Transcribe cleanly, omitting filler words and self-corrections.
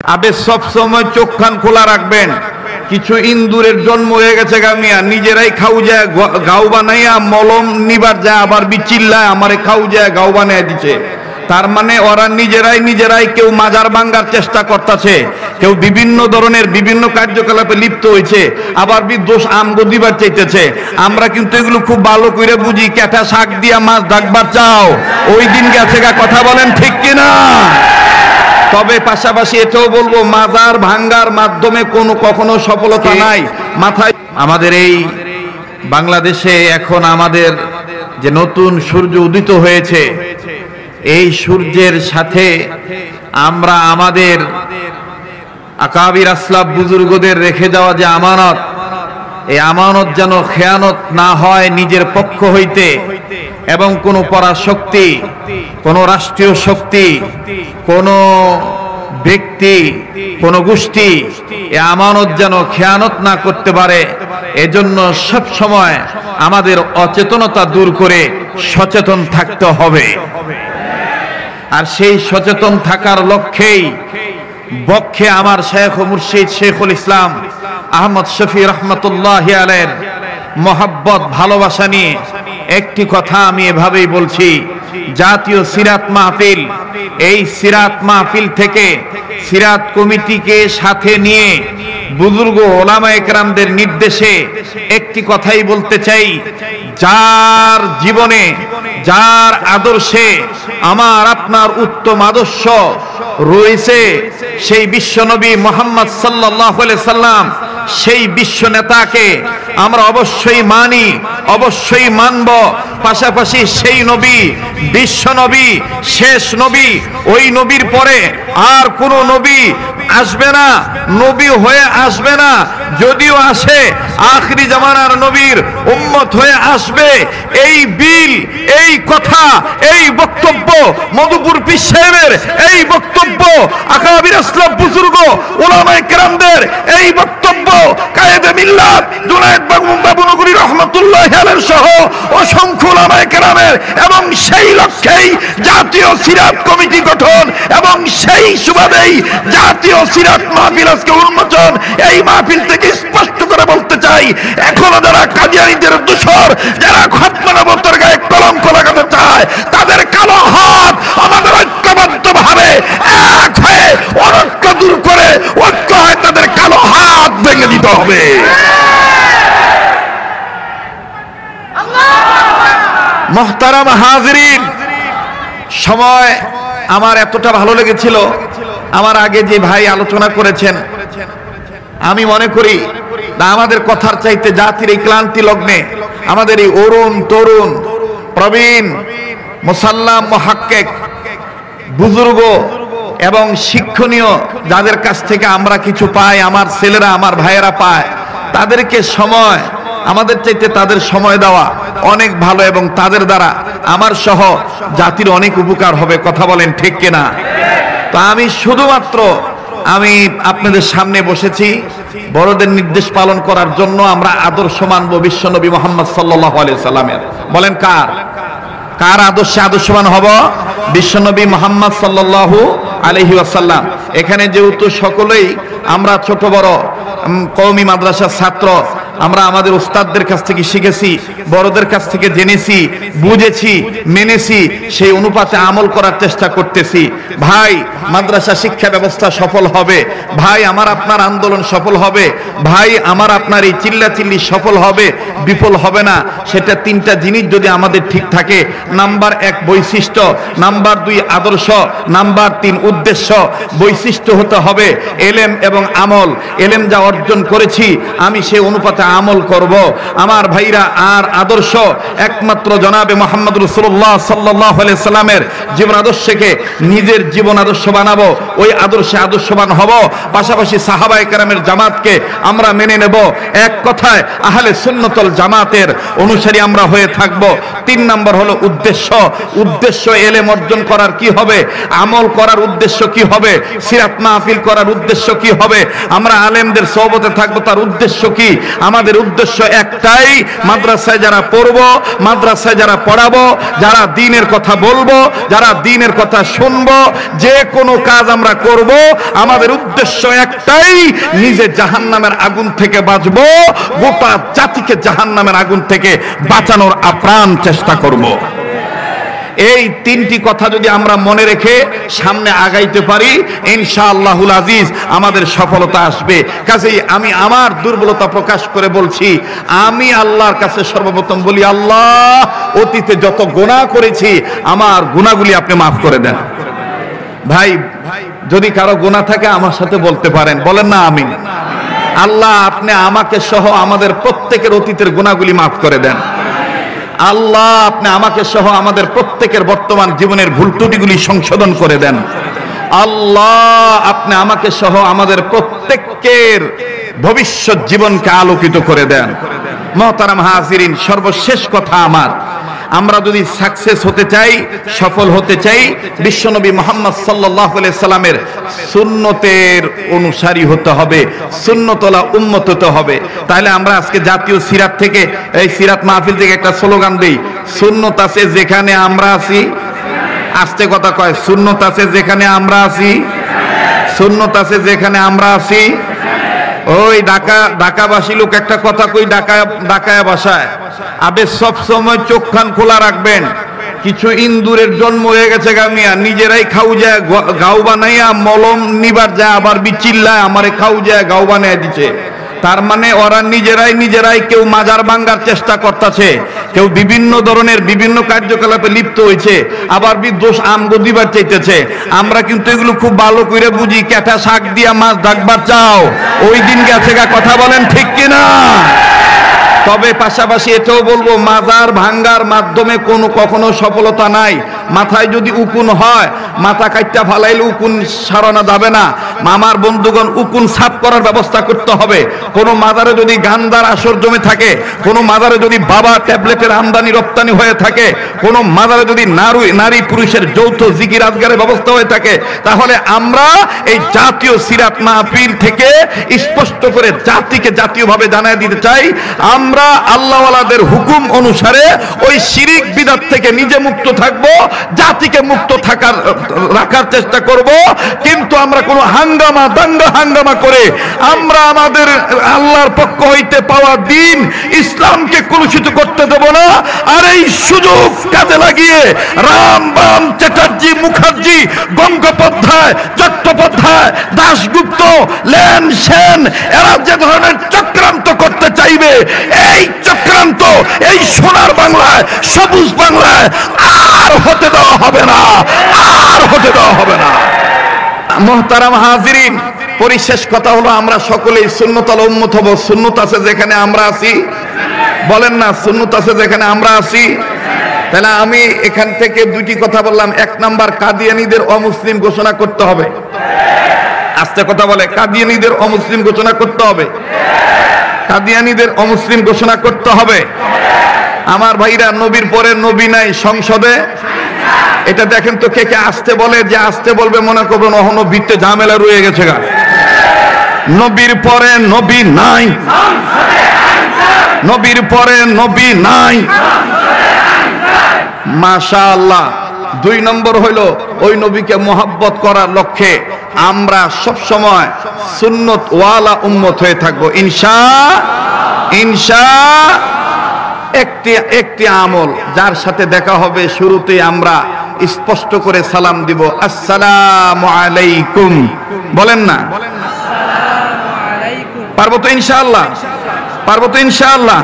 আবে সব সময় চোখ কান খোলা রাখবেন। কিছু ইন্দুরের জন্ম হয়ে গেছে গামিয়া, নিজেরাই খাও যায় গাও বানাইয়া মলম নিবার যায়, আবার বিচিল্লায় আমারে খাও যায় গাও বানাইয়া দিচ্ছে। তার মানে ওরা নিজেরাই কেউ মাজার ভাঙ্গার চেষ্টা করতেছে, কেউ বিভিন্ন ধরনের বিভিন্ন কার্যকলাপে লিপ্ত হয়েছে, আবার দোষ আমগো দিবার চাইতেছে। আমরা কিন্তু এগুলো খুব ভালো করে বুঝি। ক্যাটা শাক দিয়া মাছ ডাকবার চাও, ওই দিন গেছে গা, কথা বলেন ঠিক কিনা? তবে পাশাপাশি এটাও বলবো, মাজার ভাঙ্গার মাধ্যমে কখনো সফলতা নাই। মাথায় আমাদের এই বাংলাদেশে এখন আমাদের যে নতুন সূর্য উদিত হয়েছে, এই সূর্যের সাথে আমরা আমাদের আকাবির আসলাফ বুজুর্গদের রেখে যাওয়া যে আমানত, এই আমানত যেন খেয়ানত না হয় নিজের পক্ষ হইতে, এবং কোন পরাশক্তি, কোন রাষ্ট্রীয় শক্তি, কোন ব্যক্তি, কোন গোষ্ঠী এই আমানত যেন খেয়ানত না করতে পারে। এজন্য সব সময় আমাদের অচেতনতা দূর করে সচেতন থাকতে হবে। আর সেই সচেতন থাকার লক্ষ্যেই বক্ষে আমার শেখ ও মুর্শিদ শেখুল ইসলাম আহমদ শফি রহমতুল্লাহি আলাইহির মোহাব্বত ভালোবাসা নিয়ে একটি কথা আমি এভাবেই বলছি। জাতীয় সিরাত মাহফিল, এই সিরাত মাহফিল থেকে সিরাত কমিটিকে সাথে নিয়ে বুজুর্গ ওলামায়ে কেরামদের নির্দেশে একটি কথাই বলতে চাই, যার জীবনে, যার আদর্শে আমার আপনার উত্তম আদর্শ রয়েছে, সেই বিশ্বনবী মুহাম্মদ সাল্লাল্লাহু আলাইহি সাল্লাম, সেই বিশ্ব নেতাকে আমরা অবশ্যই মানি, অবশ্যই মানব। পাশাপাশি সেই নবী, বিশ্ব নবী, শেষ নবী, ওই নবীর পরে আর কোন নবী আসবে না, নবী হয়ে আসবে না। যদিও আসে, আখিরি জামানার নবীর উম্মত হয়ে আসবে। এই বিল, এই কথা, এই বক্তব্য মধুপুর পীর সাহেবের, এই বক্তব্য আকাবির আসলাফ বুজুর্গ উলামায়ে কেরামদের, এই বক্তব্য কায়েদে মিল্লাত জুনায়েদ বাবু নগরী রহমাতুল্লাহি আলাইহি সহ অসংখ্য উলামায়ে কেরামের, এবং সেই লক্ষ্যেই জাতীয় সিরাত কমিটি গঠন, এবং সেই সুবাদেই জাতীয় সিরাত মাহফিল আজকে উন্মোচন। এই মাহফিল থেকে স্পষ্ট করে বলতে চাই, এখনো যারা কাদিয়ানীদের দোসর, যারা খতমে নবুয়তের গায়ে কলঙ্ক লাগাতে চায়, তাদের কালো হাত আমাদের ঐক্যবদ্ধভাবে এক হয়ে অনৈক্য দূর করে ঐক্য হয় তাদের কালো হাত ভেঙে দিতে হবে। মুহতারাম হাজিরিন, সময় আমার এতটা ভালো লেগেছিল, আমার আগে যে ভাই আলোচনা করেছেন, আমি মনে করি আমাদের কথার চাইতে জাতির এই ক্লান্তি লগ্নে আমাদের এই অরুণ তরুণ প্রবীণ মুসাল্লাম মুহাক্কিক বুজুর্গ এবং শিক্ষণীয় যাদের কাছ থেকে আমরা কিছু পাই, আমার ছেলেরা, আমার ভাইয়েরা পায়, তাদেরকে সময়, আমাদের চাইতে তাদের সময় দেওয়া অনেক ভালো, এবং তাদের দ্বারা আমার সহ জাতির অনেক উপকার হবে। কথা বলেন ঠিক কিনা? তো আমি শুধুমাত্র আমি আপনাদের সামনে বসেছি বড়দের নির্দেশ পালন করার জন্য। আমরা আদর্শ মানব বিশ্বনবী মুহাম্মদ সাল্লাল্লাহু আলাইহি সাল্লামের। বলেন কার আদর্শে আদর্শবান হব? বিশ্বনবী মুহাম্মদ সাল্লাল্লাহু আলাইহি ওয়াসাল্লাম। এখানে যেহেতু সকলেই আমরা ছোট বড় কওমি মাদ্রাসার ছাত্র, আমরা আমাদের উস্তাদদের কাছ থেকে শিখেছি, বড়দের কাছ থেকে জেনেছি, বুঝেছি, মেনেছি, সেই অনুপাতে আমল করার চেষ্টা করতেছি। ভাই, মাদ্রাসা শিক্ষা ব্যবস্থা সফল হবে, ভাই আমার আপনার আন্দোলন সফল হবে, ভাই আমার আপনার এই চিল্লাচিল্লি সফল হবে, বিফল হবে না। সেটা তিনটা জিনিস যদি আমাদের ঠিক থাকে, নাম্বার 1 বৈশিষ্ট্য, নাম্বার 2 আদর্শ, নাম্বার 3 উদ্দেশ্য। বৈশিষ্ট্য হতে হবে এলেম এবং আমল। এলেম যা অর্জন করেছি আমি সেই অনুপাতে আমল করব। আমার ভাইরা, আর আদর্শ একমাত্র জনাবে মুহাম্মদ রাসূলুল্লাহ সাল্লাল্লাহু আলাইহি সাল্লামের জীবন আদর্শকে নিজের জীবন আদর্শ বানাবো, ওই আদর্শে আদর্শবান হব। পাশাপাশি সাহাবায়ে কেরামের জামাতকে আমরা মেনে নেব। এক কথায় আহলে সুন্নাতুল জামাতের অনুসারী আমরা হয়ে থাকব। 3 নম্বর হলো উদ্দেশ্য। উদ্দেশ্য এলেম অর্জন করার কি হবে, আমল করার উদ্দেশ্য কি হবে, সিরাত মাহফিল করার উদ্দেশ্য কি হবে, আমরা আলেমদের সোহবতে থাকবো তার উদ্দেশ্য কি, আমার আমাদের উদ্দেশ্য একটাই, মাদ্রাসায় যারা পড়বো, মাদ্রাসায় যারা পড়াবো, যারা দ্বীনের কথা বলবো, যারা দ্বীনের কথা শুনবো, যে কোনো কাজ আমরা করব, আমাদের উদ্দেশ্য একটাই, নিজে জাহান্নামের আগুন থেকে বাঁচবো, গোটা জাতিকে জাহান্নামের আগুন থেকে বাঁচানোর আপ্রাণ চেষ্টা করব। এই তিনটি কথা যদি আমরা মনে রেখে সামনে আগাইতে পারি, ইনশাআল্লাহুল আজিজ আমাদের সফলতা আসবে। কাজেই আমি আমার দুর্বলতা প্রকাশ করে বলছি, আমি আল্লাহর কাছে সর্বপ্রথম বলি, আল্লাহ, অতীতে যত গুনাহ করেছি আমার গুনাহগুলি আপনি মাফ করে দেন। ভাই, যদি কারো গুনাহ থাকে আমার সাথে বলতে পারেন, বলেন না আমিন। আল্লাহ, আপনি আমাকে সহ আমাদের প্রত্যেকের অতীতের গুনাহগুলি মাফ করে দেন। আল্লাহ, আপনি আমাকে সহ আমাদের প্রত্যেকের বর্তমান জীবনের ভুল ত্রুটিগুলি সংশোধন করে দেন। আল্লাহ, আপনি আমাকে সহ আমাদের প্রত্যেকের ভবিষ্যৎ জীবনকে আলোকিত করে দেন। মুহতারাম হাজিরিন, সর্বশেষ কথা আমার, আমরা যদি সাকসেস হতে চাই, সফল হতে চাই, বিশ্বনবী মুহাম্মদ সাল্লাল্লাহু আলাইহি সাল্লামের সুন্নতের অনুসারী হতে হবে, সুন্নতওয়ালা উম্মত হতে হবে। তাহলে আমরা আজকে জাতীয় সিরাত থেকে, এই সিরাত মাহফিল থেকে একটা স্লোগান দেই, সুন্নত আছে যেখানে আমরা আছি। আস্তে কথা কয়, সুন্নত আছে যেখানে আমরা আছি, সুন্নত আছে যেখানে আমরা আছি। ওই ঢাকাবাসী লোক একটা কথা কই, ঢাকায় বাসায়, আবে সব সময় চোখ কান খোলা রাখবেন। কিছু ইন্দুরের জন্ম হয়ে গেছে গামিয়া, নিজেরাই খাও যায় গাও বানাইয়া, মলম নিবার যায় আবার বিচিল্লায় আমারে খাও যায় গাও বানাইয়া দিচ্ছে। তার মানে ওরা নিজেরাই কেউ মাজার ভাঙ্গার চেষ্টা করতেছে, কেউ বিভিন্ন ধরনের বিভিন্ন কার্যকলাপে লিপ্ত হয়েছে, আবার দোষ আমগো দিবার চাইতেছে। আমরা কিন্তু এগুলো খুব ভালো করে বুঝি। ক্যাটা শাক দিয়া মাছ ডাকবার চাও, ওই দিন গেছে গা, কথা বলেন ঠিক কিনা? তবে পাশাপাশি এটাও বলবো, মাজার ভাঙ্গার মাধ্যমে কখনো সফলতা নাই। মাথায় যদি উকুন হয়, মাথা কাটটা ফালাইলে উকুন সারানো যাবে না। মামার বন্ধুগণ, উকুন সাফ করার ব্যবস্থা করতে হবে। কোনো মাজারে যদি গান্দার আসর জমে থাকে, কোনো মাজারে যদি বাবা ট্যাবলেটের আমদানি রপ্তানি হয়ে থাকে, কোনো মাজারে যদি নারী পুরুষের যৌথ জিকির আজগারের ব্যবস্থা হয়ে থাকে, তাহলে আমরা এই জাতীয় সিরাত মাহফিল থেকে স্পষ্ট করে জাতিকে জাতীয়ভাবে জানায় দিতে চাই, আমরা আল্লাহওয়ালাদের হুকুম অনুসারে ওই শিরিক বিদআত থেকে নিজে মুক্ত থাকব, জাতিকে মুক্ত রাখার চেষ্টা করব। কিন্তু আমরা কোনো হাঙ্গামা করে আমরা আমাদের আল্লাহর পক্ষ হইতে পাওয়া দ্বীন ইসলামকে কলুষিত করতে দেব না। আর এই সুযোগ কাজে লাগিয়ে রামবাম, চ্যাটার্জি, মুখার্জি, গঙ্গোপাধ্যায়, চট্টোপাধ্যায়, দাশগুপ্ত, লেন সেন, এরা যে ধরনের চক্রান্ত করতে চাইবে, এই চক্রান্ত এই সোনার বাংলায়, সবুজ বাংলায় আর হতে দেওয়া হবে না, আর হতে দেওয়া হবে না। মুহতারাম হাজিরিন, পরিশেষ কথা হলো, আমরা সকলেই সুন্নতাল উম্মত হব। সুন্নত আছে যেখানে আমরা আছি, বলেন না, সুন্নত আছে যেখানে আমরা আছি। তাহলে আমি এখান থেকে দুটি কথা বললাম। এক নাম্বার, কাদিয়ানীদের অমুসলিম ঘোষণা করতে হবে। আস্তে কথা বলে, কাদিয়ানীদের অমুসলিম ঘোষণা করতে হবে। কাদিয়ানীদের অমুসলিম ঘোষণা করতে হবে। আমার ভাইরা, নবীর পরে নবী নাই সংসদে, এটা দেখেন তো কে কে আসতে বলে। যে আসতে বলবে মনে করবেন অহনো ভিত্তে ঝামেলা রয়ে গেছে গা। নবীর পরে নবী নাই, নবীর পরে নবী নাই। মাশাআল্লাহ। দুই নম্বর হইল, ওই নবীকে মোহাব্বত করার লক্ষ্যে আমরা সব সময় সুন্নত ওয়ালা উম্মত হয়ে থাকবো ইনশাআল্লাহ। একটি আমল যার সাথে দেখা হবে, শুরুতে আমরা স্পষ্ট করে সালাম দিব, আসসালামু আলাইকুম, বলেন না? পারবো তো ইনশাআল্লাহ? পারবো তো ইনশাআল্লাহ?